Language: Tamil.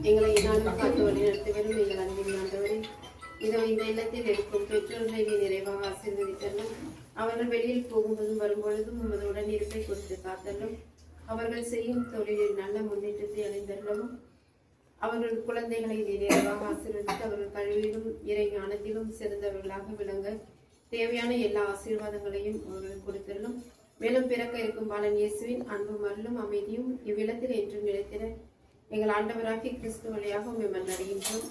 எங்களை நாளும் காத்து வழி நடத்தி வரும் எங்கள் அன்பின் ஆண்டவரே, இதோ இந்த இல்லத்தில் இருக்கும் பெற்றோர்களை நிறைவாக ஆசீர்வதித்தல்லும். அவர்கள் வெளியில் போகும்போதும் வரும்பொழுதும் உமது உடன் இருப்பை கொடுத்து காத்தல்லும். அவர்கள் செய்யும் தொழிலில் நல்ல முன்னேற்றத்தை அடைந்தல்லும். அவர்கள் குழந்தைகளை நிறைவாக ஆசீர்வதித்து அவர்கள் கல்வியிலும் இறை ஞானத்திலும் சிறந்தவர்களாக விளங்க தேவையான எல்லா ஆசீர்வாதங்களையும் அவர்கள் கொடுத்தல்லும். மேலும் பிறக்க இருக்கும் பாலன் இயேசுவின் அன்பும் அருளும் அமைதியும் இவ்விடத்தில் என்றும் நிலைத்திட எங்கள் ஆண்டவராகிய கிறிஸ்து வழியாக உம்மை மன்றாடுகின்றோம்.